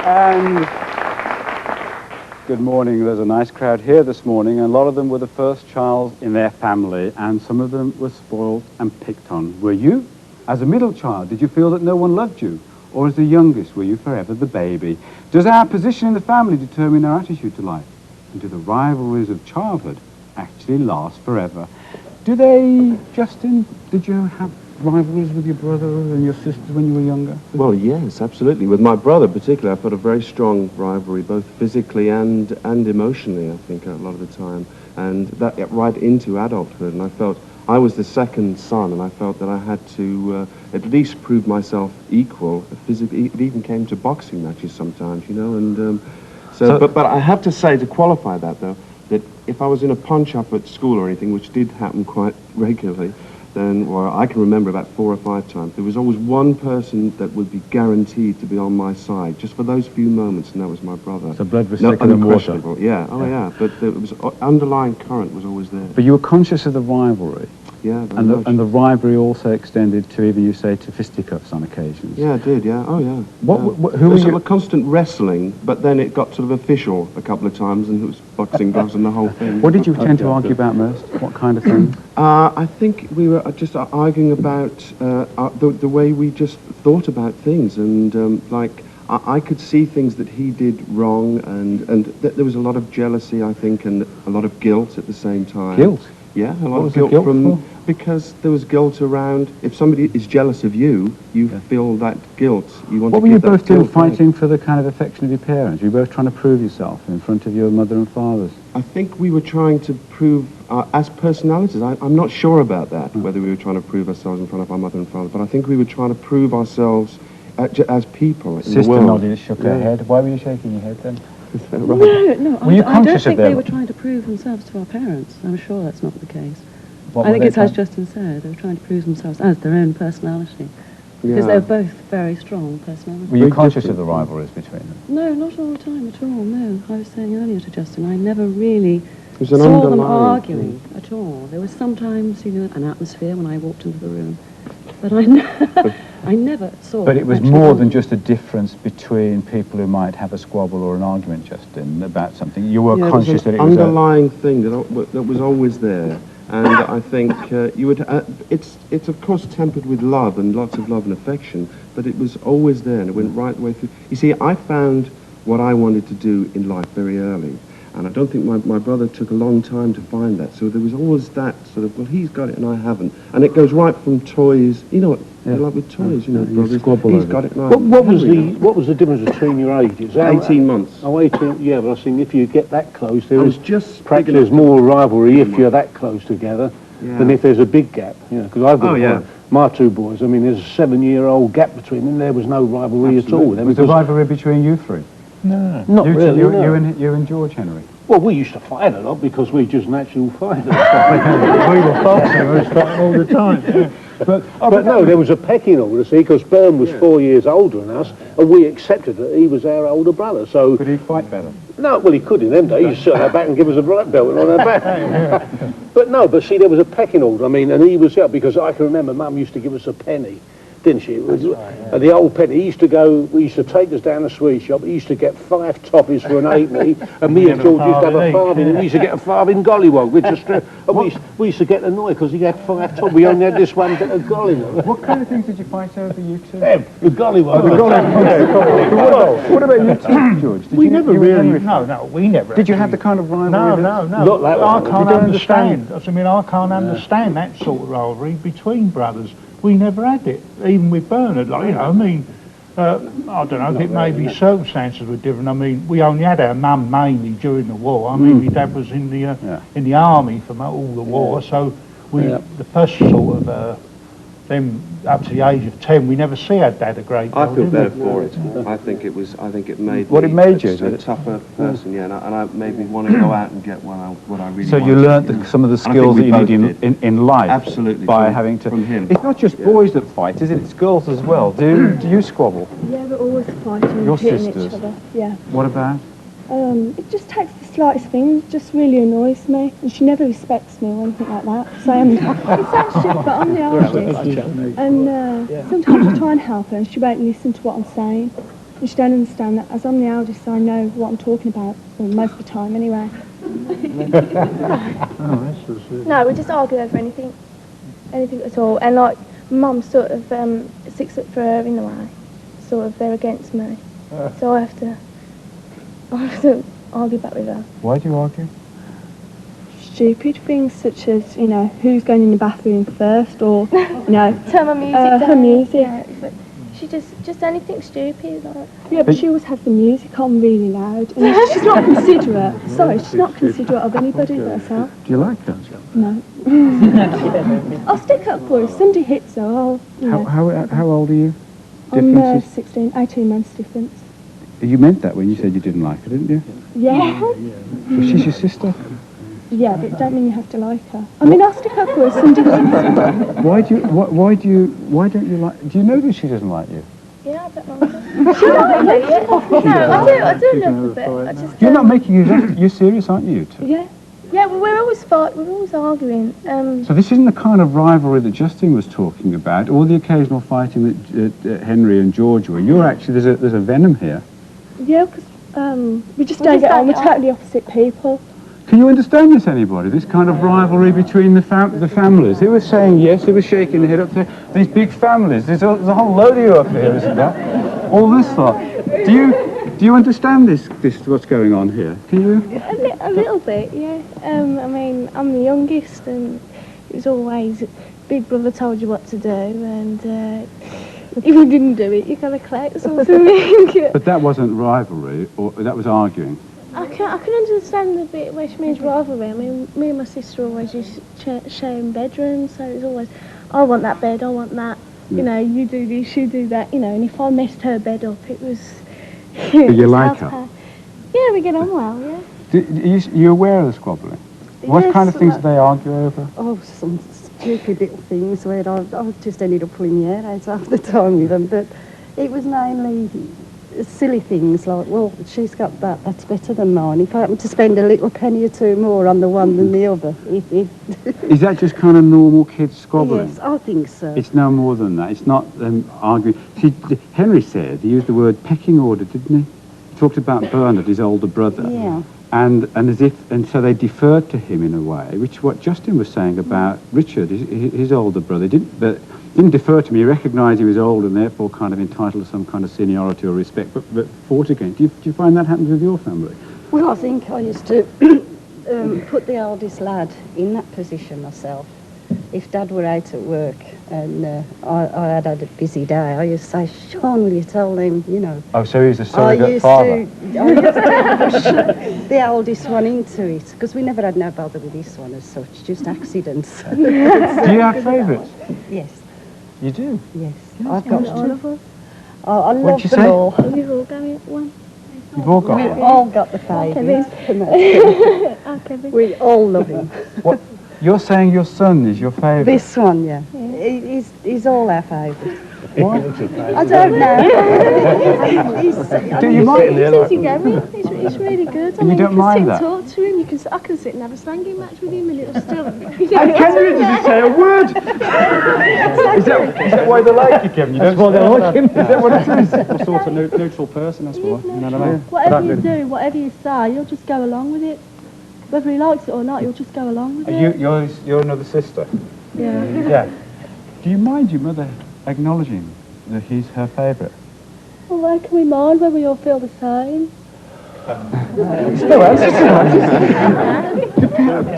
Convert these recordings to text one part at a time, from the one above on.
And good morning. There's a nice crowd here this morning, and a lot of them were the first child in their family, and some of them were spoiled and picked on. Were you? As a middle child, did you feel that no one loved you? Or as the youngest, were you forever the baby? Does our position in the family determine our attitude to life? And do the rivalries of childhood actually last forever? Do they, Justin, did you have rivalries with your brother and your sisters when you were younger? Well, yes, absolutely. With my brother particularly, I felt a very strong rivalry, both physically and emotionally, I think, a lot of the time. And that got right into adulthood, and I felt I was the second son, and I felt that I had to at least prove myself equal physically. It even came to boxing matches sometimes, you know, and but I have to say, to qualify that, though, that if I was in a punch-up at school or anything, which did happen quite regularly, then, well, I can remember about 4 or 5 times, there was always one person that would be guaranteed to be on my side, just for those few moments, and that was my brother. So blood was thicker than water. Yeah, yeah, but it was underlying current was always there. But you were conscious of the rivalry? Yeah, and the rivalry also extended to, even you say, to fisticuffs on occasions? Yeah, it did, yeah, oh yeah. Who was sort of constant wrestling, but then it got sort of official a couple of times, and it was boxing gloves and the whole thing. What did you tend to argue about most? What kind of things? I think we were just arguing about the way we just thought about things, and like I could see things that he did wrong, and there was a lot of jealousy, I think, and a lot of guilt at the same time. Guilt? Yeah, a lot of guilt from because there was guilt around. If somebody is jealous of you, you feel that guilt. You want. What were you both doing, fighting for the kind of affection of your parents? You were both trying to prove yourself in front of your mother and fathers. I think we were trying to prove as personalities. I'm not sure about that, whether we were trying to prove ourselves in front of our mother and father, but I think we were trying to prove ourselves as people in the world. Sister nodded, shook her head. Why were you shaking your head then? Right. No, I don't think they were trying to prove themselves to our parents. I'm sure that's not the case. I think it's as Justin said, they were trying to prove themselves as their own personality. Because they're both very strong personalities. Were you conscious of the rivalries between them? No, not all the time at all, no. I was saying earlier to Justin, I never really saw them arguing at all. There was sometimes, you know, an atmosphere when I walked into the room. But I never saw... But it was more than just a difference between people who might have a squabble or an argument, Justin, about something. You were conscious that it was an underlying thing that was always there. And I think you would... it's of course tempered with love and lots of love and affection, but it was always there, and it went right the way through. You see, I found what I wanted to do in life very early. And I don't think my brother took a long time to find that. So there was always that sort of, well, he's got it and I haven't. And it goes right from toys, you know what, like with toys, you know, brothers, he's got it and I haven't. What was the difference between your ages? 18 months. Oh, 18, yeah, but I was thinking if you get that close, perhaps there's more rivalry if you're that close together than if there's a big gap, you know, because I've got my 2 boys, I mean, there's a 7-year-old gap between them, there was no rivalry at all. Was there rivalry between you 3? No, not really. You and George Henry? Well, we used to fight a lot because we just natural fighters. We were boxing, we was fighting all the time. Yeah. But no, there was a pecking order, see, because Byrne was 4 years older than us, and we accepted that he was our older brother, so... Could he fight better? No, well, he could in them days. He'd sit on our back and give us a black belt on our back. But see, there was a pecking order, I mean, and he was out, because I can remember Mum used to give us a penny, didn't she? And the old penny, we used to take us down the sweet shop, he used to get 5 toffees for an 8p, and me and George used to have a farthing, and we used to get a farthing gollywog, we used to get annoyed because he had 5 toffees, we only had this one bit of gollywog. What kind of things did you fight over, you two? The gollywog. What about you two, George? We never had. Did you have the kind of rivalry? No. Not that I way. can't understand. I mean, I can't understand that sort of rivalry between brothers. We never had it, even with Bernard. Like, you know, I mean, I don't know, it may be circumstances were different. I mean, we only had our mum mainly during the war. I mean, my dad was in the army for all the war, so the first sort of then up to the age of 10, we never see our dad a great deal. I feel better for it. I think it made what me it made you a tougher person, and I made me want to go out and get what I really So you learnt some of the skills that you need in life. Absolutely. By having to... From him. It's not just boys that fight, is it? It's girls as well. Do you squabble? Yeah, we're always fighting Your and hitting sisters? each other. Yeah. What about? It just takes the slightest thing, it just really annoys me, and she never respects me or anything like that. So it sounds shit, but I'm the hardest. And sometimes I try and help her, and she won't listen to what I'm saying. And she don't understand that. As I'm the eldest, I know what I'm talking about, well, most of the time anyway. No, we just argue over anything at all. And like, Mum's sort of 6 foot for her in a way. Sort of, they're against me. So I have to argue back with her. Why do you argue? Stupid things such as, you know, who's going in the bathroom first, or, you know, Turn my music her down. music. Yeah, but she just anything stupid. Like. Yeah, but she always has the music on really loud, and she's not considerate. Sorry, she's not considerate of anybody but herself. Do you like her? No. I'll stick up for her. If somebody hits her, I'll, you know. How old are you? I'm Differences? 18 months difference. You meant that when you said you didn't like her, didn't you? Yeah. Well, she's your sister. Yeah, but it don't mean you have to like her. I mean, I'll stick up for her if somebody hits her. Why don't you like? Do you know that she doesn't like you? Yeah, I don't mind her. She likes me, yeah. No, I do love her, but I just... You're not making you're serious, aren't you, you two? Yeah. Yeah, well, we're always arguing. So this isn't the kind of rivalry that Justin was talking about, or the occasional fighting that Henry and George were. You're actually, there's a venom here. Yeah, because we just don't get on. We're totally opposite people. Can you understand this, anybody? This kind of rivalry between the families. Who was saying yes, who was shaking their head up there? These big families. There's a whole load of you up here, isn't there? All this lot. Do you understand this what's going on here? Can you? A little bit, yeah. I mean, I'm the youngest, and it was always big brother told you what to do, and if you didn't do it, you got a collect or something. But that wasn't rivalry, or that was arguing. I can understand the bit where she means rivalry. I mean, me and my sister always used to share in bedrooms, so it was always, I want that bed, I want that. Yeah. You know, you do this, you do that. You know, and if I messed her bed up, it was. But you like her? Yeah, we get on well. Yeah. You aware of the squabbling? What Yes, kind of things do they argue over? Oh, some stupid little things where I just ended up pulling the hair out half the time with them. But it was mainly silly things like, well, she's got that, that's better than mine. If I happen to spend a little penny or two more on the one than the other. Is that just kind of normal kids squabbling? Yes, I think so. It's no more than that. It's not arguing. See, Henry said, he used the word pecking order, didn't he? He talked about Bernard, his older brother. Yeah. And so they deferred to him in a way, which what Justin was saying about Richard, his older brother, didn't defer to me. He recognised he was old and therefore kind of entitled to some kind of seniority or respect, but fought against. Do you find that happens with your family? Well, I think I used to put the oldest lad in that position myself. If Dad were out at work and I had a busy day, I used to say, Sean, will you tell them, you know. Oh, so he's a surrogate father. I used to push the oldest one into it, because we never had no bother with this one as such, just accidents. Do you have favourites? Yes. You do? Yes. I've got all of us. I love What'd you them say? all. We've all got one. You've all got We've one. all got the favourites. Kevin. We all love him. What? You're saying your son is your favourite? This one, yeah. He's all our favourite. Why? I don't know. Do you mind? It's really good. I You mean, don't you mind can that? sit and talk to him. I can sit and have a slanging match with him, and it'll still. And Kevin doesn't say a word. Is that why they like you, Kevin? You don't why they like him. Is that what it is? A sort of neutral person, that's why. You know what I mean? Whatever you do, whatever you say, you'll just go along with it. Whether he likes it or not, you'll just go along with it. You're another sister. Yeah. Yeah. Do you mind your mother acknowledging that he's her favourite? Well, why can we mind when we all feel the same?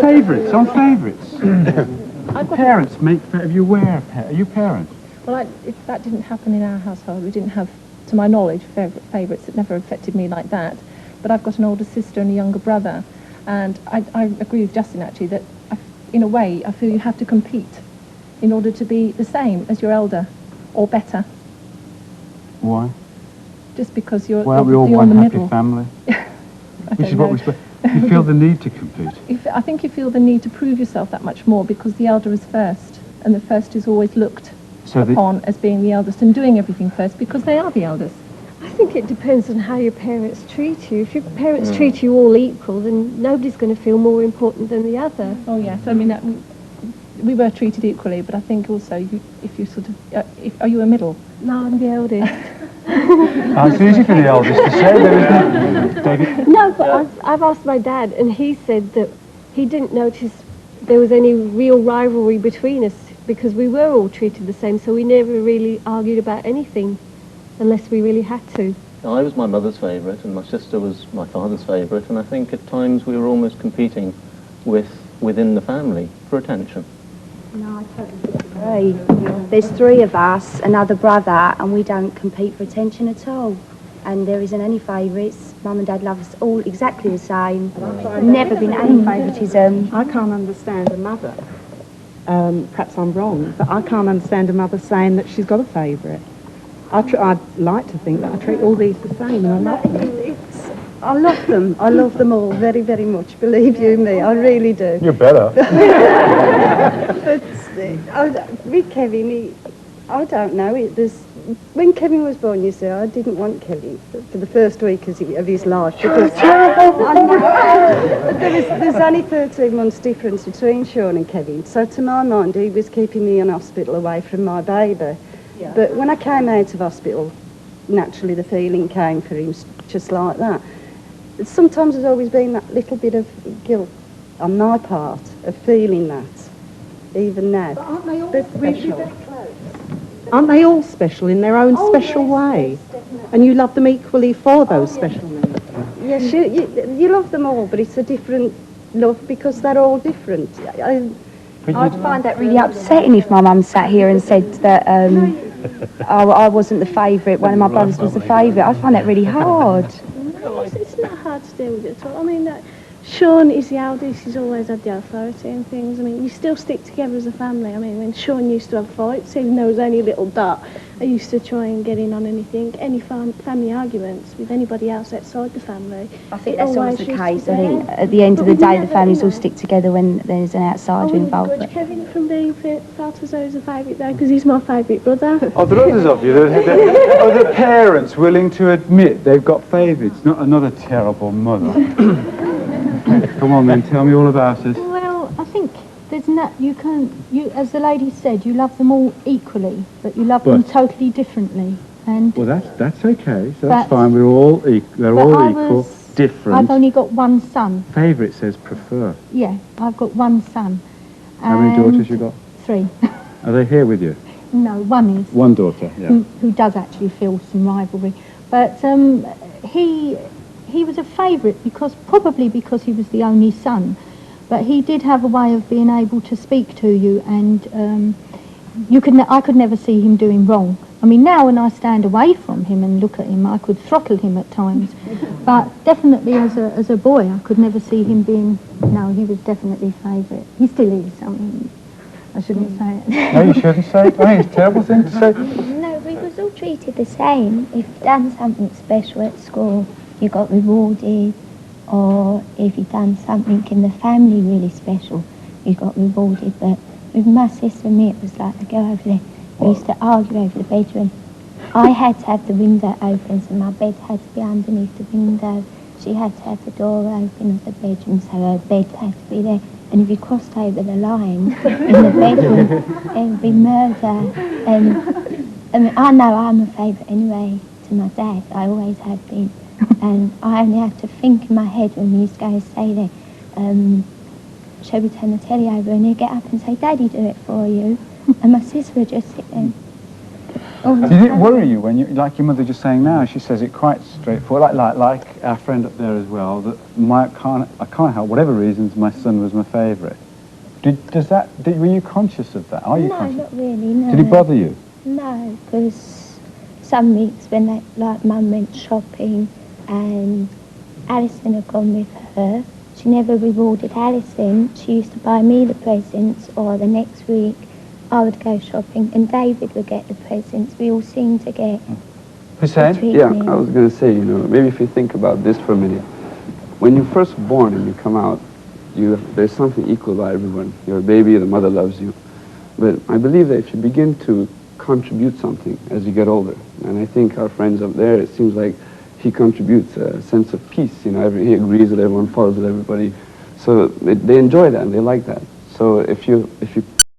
Favourites, on favourites. Parents make. Are you aware of Are you parents? Well, that didn't happen in our household. We didn't have, to my knowledge, favourites. It never affected me like that. But I've got an older sister and a younger brother. And I agree with Justin, actually, that in a way, I feel you have to compete in order to be the same as your elder, or better. Why? Just because you're, Why aren't we all you're one in the happy middle. family? Which is know. what you feel the need to compete. I think you feel the need to prove yourself that much more because the elder is first, and the first is always looked upon as being the eldest and doing everything first because they are the eldest. I think it depends on how your parents treat you. If your parents treat you all equal, then nobody's going to feel more important than the other. Oh yes, I mean we were treated equally, but I think also if you sort of, are you a middle? No, I'm the eldest. It's easy for the eldest to say, though, isn't it? David? No, but I've asked my dad, and he said that he didn't notice there was any real rivalry between us because we were all treated the same, so we never really argued about anything unless we really had to. I was my mother's favourite, and my sister was my father's favourite, and I think at times we were almost competing within the family for attention. No, I totally disagree. There's three of us, another brother, and we don't compete for attention at all. And there isn't any favourites. Mum and Dad love us all exactly the same. Never been any favouritism. I can't understand a mother. Perhaps I'm wrong, but I can't understand a mother saying that she's got a favourite. I'd like to think that I treat all these the same, and I love them. I love them. I love them all very, very much. Believe you me, I really do. You're better. But with Kevin, I don't know. When Kevin was born, you see, I didn't want Kevin for the first week of his life. Because there's only 13 months difference between Sean and Kevin. So to my mind, he was keeping me in hospital away from my baby. Yeah. But when I came out of hospital, naturally the feeling came for him just like that. Sometimes there's always been that little bit of guilt on my part of feeling that, even now. But aren't they all special? Aren't they all special in their own special way? Yes, and you love them equally for those special needs? Yes, you love them all, but it's a different love because they're all different. I'd find that really upsetting if my mum sat here and said that I wasn't the favourite, one of my brothers was the favourite. I'd find that really hard. No, it's not hard to deal with it at all. I mean, Sean is the eldest, he's always had the authority and things. I mean, you still stick together as a family. I mean, when Sean used to have fights, even though there was only a little dot, I used to try and get in on anything, any family arguments with anybody else outside the family. I think that's always the case. I think at the end of the day, the families all stick together when there's an outsider involved. I wouldn't grudge Kevin from being felt as though he's a favourite though, because he's my favourite brother. Oh, there are others of you. Are the parents willing to admit they've got favourites? Not a terrible mother. Come on then, tell me all about it. Well, I think there's not, you as the lady said, you love them all equally, but you love them totally differently. And well, that's okay. So that's fine. We're all they're all equal, different. I've only got one son. Favourite says prefer. Yeah, I've got one son. How many daughters you got? 3. Are they here with you? No, one is. One daughter, yeah. Who does actually feel some rivalry. But he was a favourite probably because he was the only son. But he did have a way of being able to speak to you, and I could never see him doing wrong. I mean, now when I stand away from him and look at him, I could throttle him at times. But definitely as a boy, I could never see him being, no, he was definitely favourite. He still is. I mean, I shouldn't say it. No, you shouldn't say it. I think it's a terrible thing to say. No, we was all treated the same. If you'd done something special at school, you got rewarded, or if you'd done something in the family really special, you got rewarded. But with my sister and me, it was like to go over there. We used to argue over the bedroom. I had to have the window open, so my bed had to be underneath the window. She had to have the door open of the bedroom, so her bed had to be there. And if you crossed over the line in the bedroom, it would be murder. And I know I'm a favourite anyway to my dad. I always have been. And I only had to think in my head when we used to go and stay there, shall we turn the telly over, and he'd get up and say, Daddy, do it for you. And my sister would just sit there. Did it worry you when like your mother just saying now, she says it quite straightforward, like our friend up there as well, that I can't help, whatever reasons, my son was my favourite. Were you conscious of that? Are you conscious? No, not really, no. Did it bother you? No, because some weeks when Mum went shopping and Alison had gone with her, she never rewarded Alison. She used to buy me the presents, or the next week I would go shopping and David would get the presents. We all seemed to get... Hussein? Yeah, I was going to say, maybe if you think about this for a minute. When you're first born and you come out, there's something equal about everyone. You're a baby, the mother loves you. But I believe that if you begin to contribute something as you get older, and I think our friends up there, it seems like he contributes a sense of peace. He agrees with everyone, follows with everybody. So they enjoy that and they like that. So if you